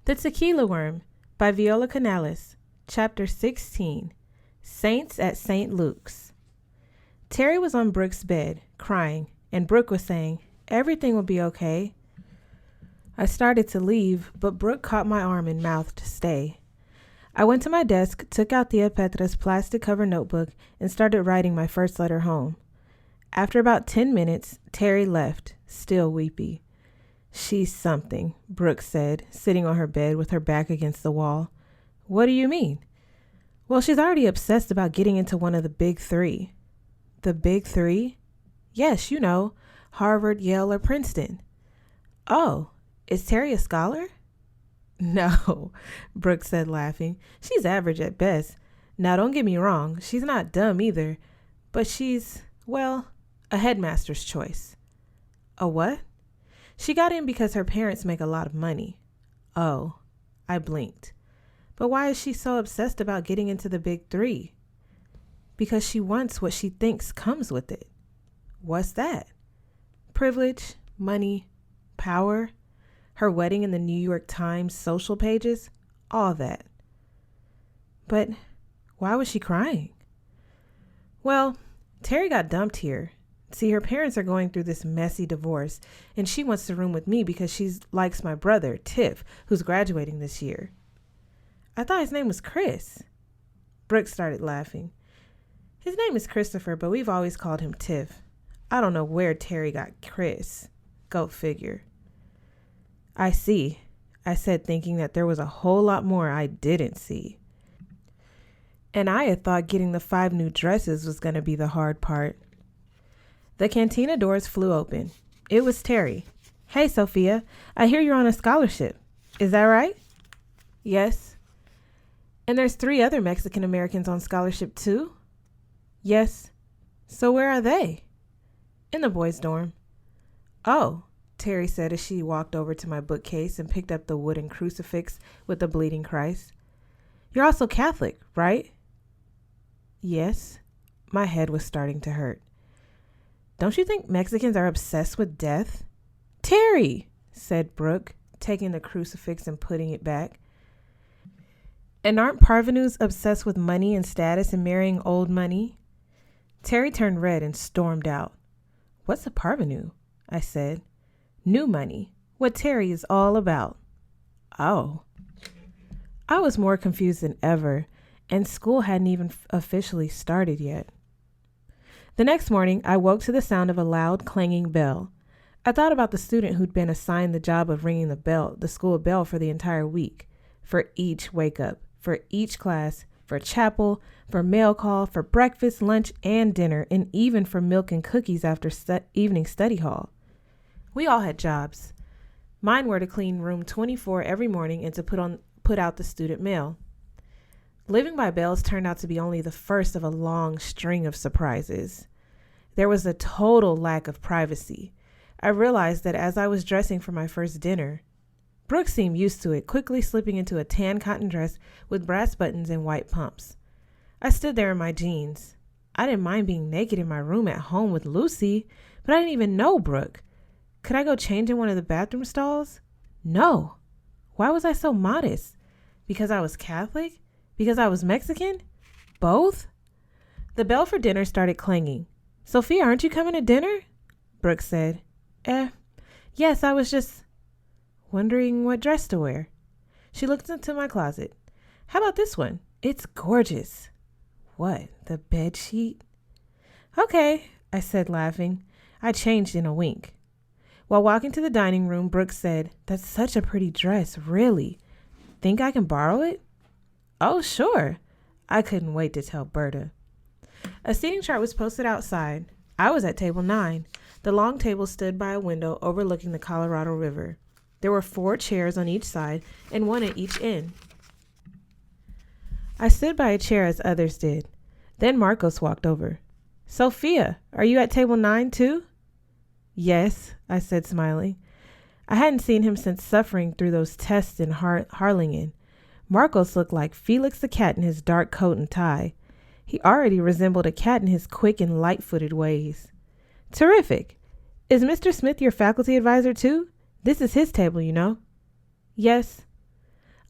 The Tequila Worm by Viola Canales, Chapter 16, Saints at St. Luke's. Terry was on Brooke's bed, crying, and Brooke was saying, "Everything will be okay." I started to leave, but Brooke caught my arm and mouthed to stay. I went to my desk, took out Tia Petra's plastic cover notebook, and started writing my first letter home. After about 10 minutes, Terry left, still weepy. "She's something," Brooke said, sitting on her bed with her back against the wall. "What do you mean?" "Well, she's already obsessed about getting into one of the big three." "The big three?" "Yes, you know, Harvard, Yale, or Princeton." "Oh, is Terry a scholar?" "No," Brooke said, laughing. "She's average at best. Now, don't get me wrong, she's not dumb either, but she's, well, a headmaster's choice." "A what?" "She got in because her parents make a lot of money." "Oh," I blinked. "But why is she so obsessed about getting into the big three?" "Because she wants what she thinks comes with it." "What's that?" "Privilege, money, power, her wedding in the New York Times social pages, all that." "But why was she crying?" "Well, Terry got dumped here. See, her parents are going through this messy divorce, and she wants to room with me because she likes my brother, Tiff, who's graduating this year." "I thought his name was Chris." Brooke started laughing. "His name is Christopher, but we've always called him Tiff. I don't know where Terry got Chris. Go figure." "I see," I said, thinking that there was a whole lot more I didn't see. And I had thought getting the 5 new dresses was going to be the hard part. The cantina doors flew open. It was Terry. "Hey, Sophia, I hear you're on a scholarship. Is that right?" "Yes." "And there's 3 other Mexican Americans on scholarship too?" "Yes." "So where are they?" "In the boys' dorm." "Oh," Terry said as she walked over to my bookcase and picked up the wooden crucifix with the bleeding Christ. "You're also Catholic, right?" "Yes." My head was starting to hurt. "Don't you think Mexicans are obsessed with death?" "Terry," said Brooke, taking the crucifix and putting it back. "And aren't parvenus obsessed with money and status and marrying old money?" Terry turned red and stormed out. "What's a parvenu?" I said. "New money, what Terry is all about." "Oh." I was more confused than ever, and school hadn't even officially started yet. The next morning, I woke to the sound of a loud, clanging bell. I thought about the student who'd been assigned the job of ringing the school bell for the entire week, for each wake-up, for each class, for chapel, for mail call, for breakfast, lunch, and dinner, and even for milk and cookies after evening study hall. We all had jobs. Mine were to clean room 24 every morning and to put out the student mail. Living by bells turned out to be only the first of a long string of surprises. There was a total lack of privacy. I realized that as I was dressing for my first dinner. Brooke seemed used to it, quickly slipping into a tan cotton dress with brass buttons and white pumps. I stood there in my jeans. I didn't mind being naked in my room at home with Lucy, but I didn't even know Brooke. Could I go change in one of the bathroom stalls? No. Why was I so modest? Because I was Catholic? Because I was Mexican? Both? The bell for dinner started clanging. "Sophia, aren't you coming to dinner?" Brooke said. Yes, I was just wondering what dress to wear." She looked into my closet. "How about this one? It's gorgeous." "What, the bed sheet?" "Okay," I said, laughing. I changed in a wink. While walking to the dining room, Brooke said, "That's such a pretty dress, really. Think I can borrow it?" "Oh, sure." I couldn't wait to tell Berta. A seating chart was posted outside. I was at table 9. The long table stood by a window overlooking the Colorado River. There were 4 chairs on each side and 1 at each end. I stood by a chair as others did. Then Marcos walked over. "Sophia, are you at table 9 too?" "Yes," I said, smiling. I hadn't seen him since suffering through those tests in Harlingen. Marcos looked like Felix the cat in his dark coat and tie. He already resembled a cat in his quick and light-footed ways. "Terrific. Is Mr. Smith your faculty advisor too? This is his table, you know." "Yes."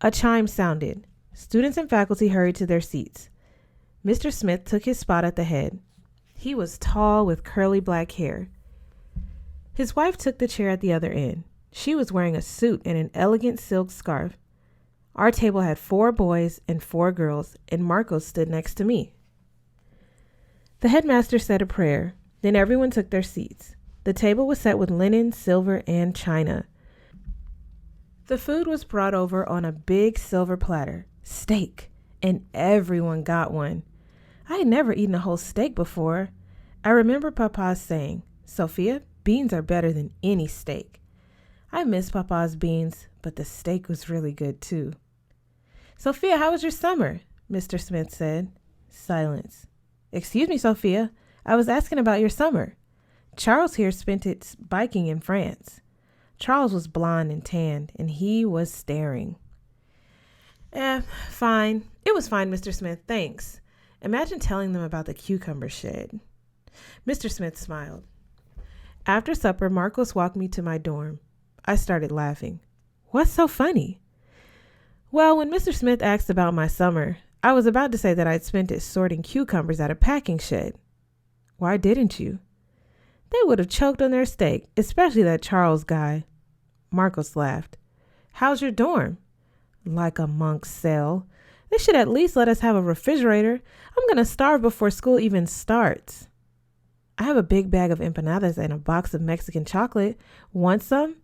A chime sounded. Students and faculty hurried to their seats. Mr. Smith took his spot at the head. He was tall with curly black hair. His wife took the chair at the other end. She was wearing a suit and an elegant silk scarf. Our table had 4 boys and 4 girls, and Marcos stood next to me. The headmaster said a prayer. Then everyone took their seats. The table was set with linen, silver, and china. The food was brought over on a big silver platter, steak, and everyone got one. I had never eaten a whole steak before. I remember Papa saying, "Sophia, beans are better than any steak." I miss Papa's beans, but the steak was really good too. "Sophia, how was your summer?" Mr. Smith said. Silence. "Excuse me, Sophia, I was asking about your summer. Charles here spent it biking in France." Charles was blond and tanned, and he was staring. Fine. It was fine, Mr. Smith, thanks. Imagine telling them about the cucumber shed." Mr. Smith smiled. After supper, Marcos walked me to my dorm. I started laughing. "What's so funny?" "Well, when Mr. Smith asked about my summer, I was about to say that I'd spent it sorting cucumbers at a packing shed." "Why didn't you?" "They would have choked on their steak, especially that Charles guy." Marcos laughed. "How's your dorm?" "Like a monk's cell. They should at least let us have a refrigerator. I'm going to starve before school even starts." "I have a big bag of empanadas and a box of Mexican chocolate. Want some?"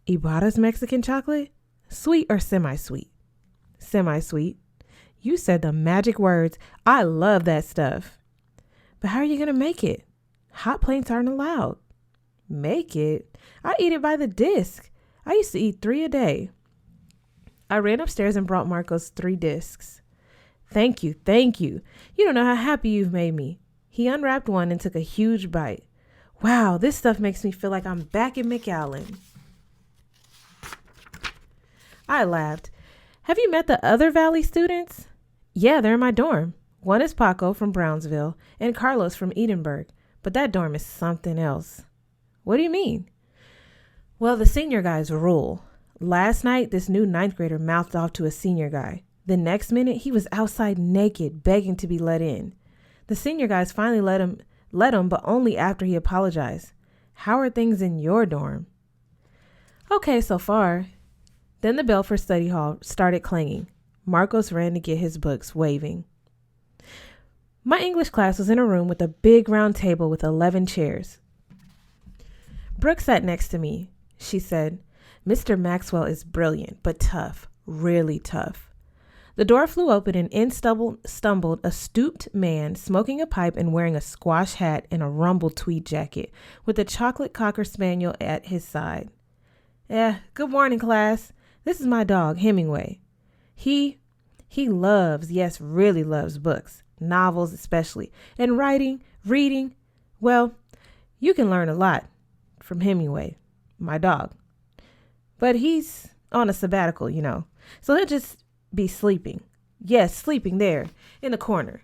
"Ibarra's Mexican chocolate? Sweet or semi-sweet?" "Semi-sweet." "You said the magic words. I love that stuff." "But how are you going to make it? Hot plates aren't allowed." "Make it? I eat it by the disc. I used to eat 3 a day." I ran upstairs and brought Marcos 3 discs. Thank you. You don't know how happy you've made me." He unwrapped one and took a huge bite. "Wow, this stuff makes me feel like I'm back in McAllen." I laughed. "Have you met the other Valley students?" "Yeah, they're in my dorm. One is Paco from Brownsville and Carlos from Edinburgh, but that dorm is something else." "What do you mean?" "Well, the senior guys rule. Last night, this new 9th grader mouthed off to a senior guy. The next minute, he was outside naked, begging to be let in. The senior guys finally let him, but only after he apologized. How are things in your dorm?" "Okay, so far." Then the bell for study hall started clanging. Marcos ran to get his books, waving. My English class was in a room with a big round table with 11 chairs. Brooke sat next to me. She said, "Mr. Maxwell is brilliant, but tough, really tough." The door flew open and in stumbled a stooped man smoking a pipe and wearing a squash hat and a rumpled tweed jacket with a chocolate cocker spaniel at his side. Good morning, class. This is my dog, Hemingway. He loves, yes, really loves books, novels especially, and writing, reading. Well, you can learn a lot from Hemingway, my dog. But he's on a sabbatical, so he'll just be sleeping. Yes, sleeping there in the corner.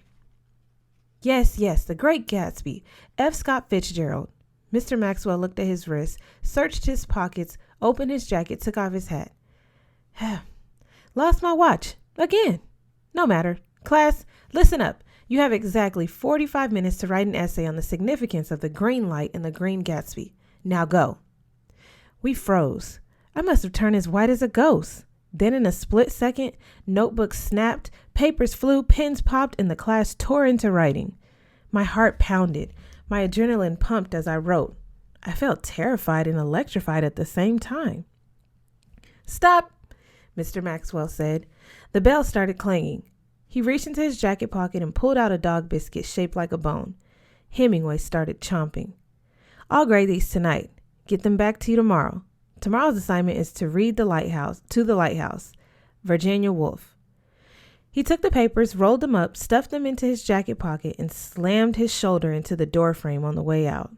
Yes, The Great Gatsby, F. Scott Fitzgerald. Mr. Maxwell looked at his wrist, searched his pockets, opened his jacket, took off his hat. Lost my watch. Again. No matter. Class, listen up. You have exactly 45 minutes to write an essay on the significance of the green light in the Green Gatsby. Now go. We froze. I must have turned as white as a ghost. Then in a split second, notebooks snapped, papers flew, pens popped, and the class tore into writing. My heart pounded. My adrenaline pumped as I wrote. I felt terrified and electrified at the same time. "Stop," Mr. Maxwell said. The bell started clanging. He reached into his jacket pocket and pulled out a dog biscuit shaped like a bone. Hemingway started chomping. "I'll grade these tonight. Get them back to you tomorrow. Tomorrow's assignment is to read The Lighthouse, Virginia Woolf." He took the papers, rolled them up, stuffed them into his jacket pocket, and slammed his shoulder into the door frame on the way out.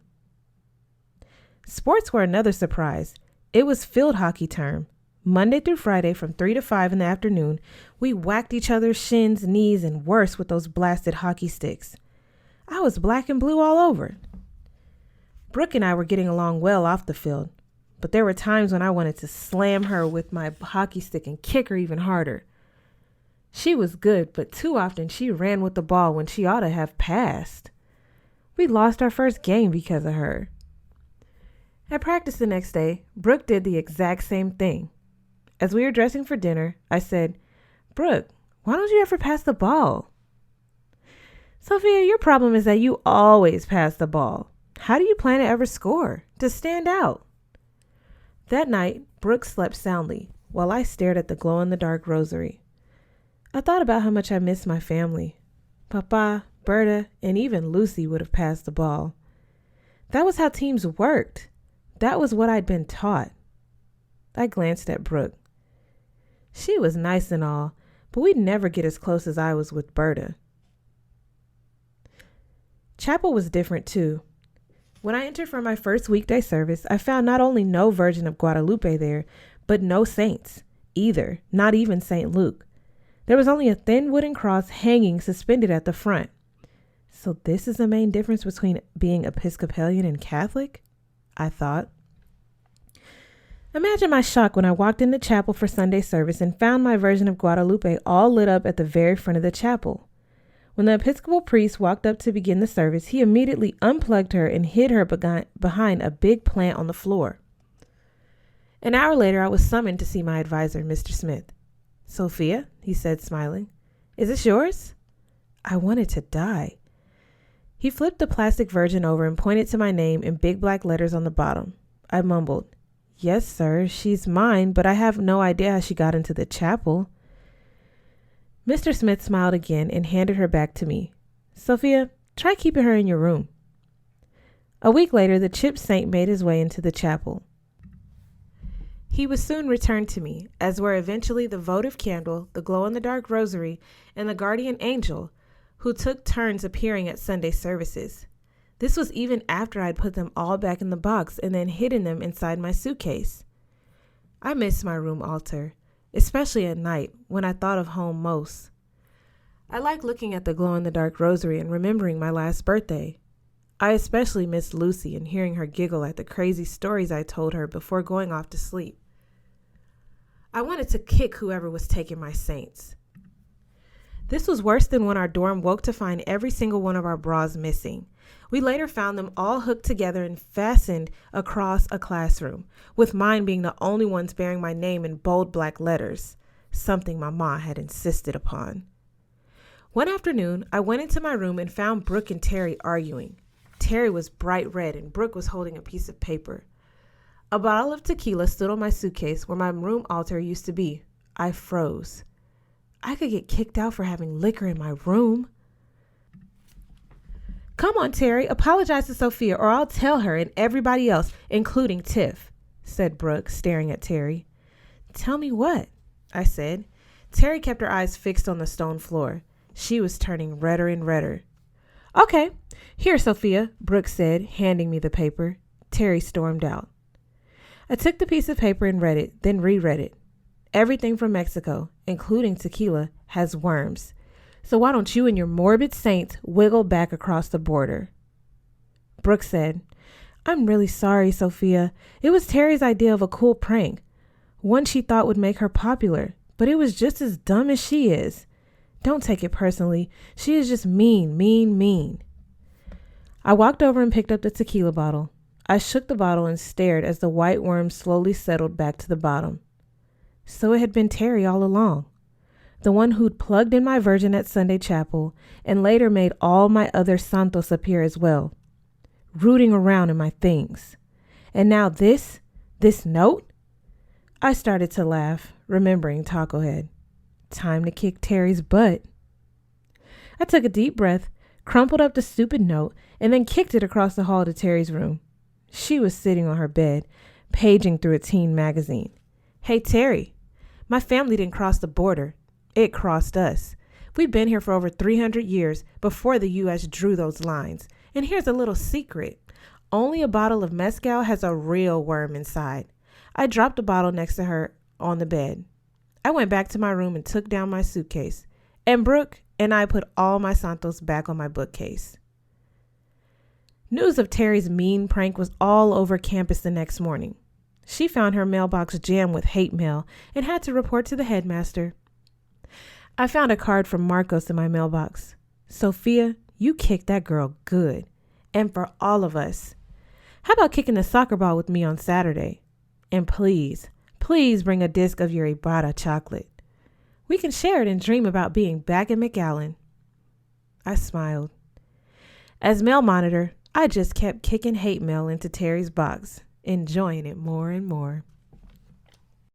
Sports were another surprise. It was field hockey term. Monday through Friday from 3 to 5 in the afternoon, we whacked each other's shins, knees, and worse with those blasted hockey sticks. I was black and blue all over. Brooke and I were getting along well off the field. but there were times when I wanted to slam her with my hockey stick and kick her even harder. She was good, but too often she ran with the ball when she ought to have passed. We lost our first game because of her. At practice the next day, Brooke did the exact same thing. As we were dressing for dinner, I said, "Brooke, why don't you ever pass the ball?" "Sophia, your problem is that you always pass the ball. How do you plan to ever score, to stand out?" That night, Brooke slept soundly while I stared at the glow-in-the-dark rosary. I thought about how much I missed my family. Papa, Berta, and even Lucy would have passed the ball. That was how teams worked. That was what I'd been taught. I glanced at Brooke. She was nice and all, but we'd never get as close as I was with Berta. Chapel was different too. When I entered for my first weekday service, I found not only no Virgin of Guadalupe there, but no saints either, not even St. Luke. There was only a thin wooden cross hanging suspended at the front. So this is the main difference between being Episcopalian and Catholic? I thought. Imagine my shock when I walked into chapel for Sunday service and found my Virgin of Guadalupe all lit up at the very front of the chapel. When the Episcopal priest walked up to begin the service, he immediately unplugged her and hid her behind a big plant on the floor. An hour later, I was summoned to see my advisor, Mr. Smith. "Sophia," he said, smiling, "is this yours?" I wanted to die. He flipped the plastic Virgin over and pointed to my name in big black letters on the bottom. I mumbled, "Yes, sir, she's mine, but I have no idea how she got into the chapel." Mr. Smith smiled again and handed her back to me. "Sophia, try keeping her in your room." A week later, the chipped saint made his way into the chapel. He was soon returned to me, as were eventually the votive candle, the glow-in-the-dark rosary, and the guardian angel, who took turns appearing at Sunday services. This was even after I'd put them all back in the box and then hidden them inside my suitcase. I missed my room altar, especially at night when I thought of home most. I like looking at the glow-in-the-dark rosary and remembering my last birthday. I especially missed Lucy and hearing her giggle at the crazy stories I told her before going off to sleep. I wanted to kick whoever was taking my saints. This was worse than when our dorm woke to find every single one of our bras missing. We later found them all hooked together and fastened across a classroom, with mine being the only ones bearing my name in bold black letters, something my ma had insisted upon. One afternoon, I went into my room and found Brooke and Terry arguing. Terry was bright red and Brooke was holding a piece of paper. A bottle of tequila stood on my suitcase where my room altar used to be. I froze. I could get kicked out for having liquor in my room. "Come on, Terry, apologize to Sophia or I'll tell her and everybody else, including Tiff," said Brooke, staring at Terry. "Tell me what?" I said. Terry kept her eyes fixed on the stone floor. She was turning redder and redder. "Okay, here, Sophia," Brooke said, handing me the paper. Terry stormed out. I took the piece of paper and read it, then reread it. "Everything from Mexico, including tequila, has worms. So why don't you and your morbid saints wiggle back across the border?" Brooke said, "I'm really sorry, Sophia. It was Terry's idea of a cool prank. One she thought would make her popular, but it was just as dumb as she is. Don't take it personally. She is just mean, mean, mean." I walked over and picked up the tequila bottle. I shook the bottle and stared as the white worm slowly settled back to the bottom. So it had been Terry all along. The one who'd plugged in my Virgin at Sunday chapel and later made all my other santos appear as well, rooting around in my things. And now this note? I started to laugh, remembering Taco Head. Time to kick Terry's butt. I took a deep breath, crumpled up the stupid note, and then kicked it across the hall to Terry's room. She was sitting on her bed, paging through a teen magazine. "Hey, Terry, my family didn't cross the border. It crossed us. We've been here for over 300 years before the U.S. drew those lines. And here's a little secret. Only a bottle of mezcal has a real worm inside." I dropped the bottle next to her on the bed. I went back to my room and took down my suitcase. And Brooke and I put all my santos back on my bookcase. News of Terry's mean prank was all over campus the next morning. She found her mailbox jammed with hate mail and had to report to the headmaster. I found a card from Marcos in my mailbox. Sophia, you kicked that girl good. And for all of us. How about kicking the soccer ball with me on Saturday? And please bring a disc of your Ibarra chocolate. We can share it and dream about being back in McAllen. I smiled. As mail monitor, I just kept kicking hate mail into Terry's box, enjoying it more and more.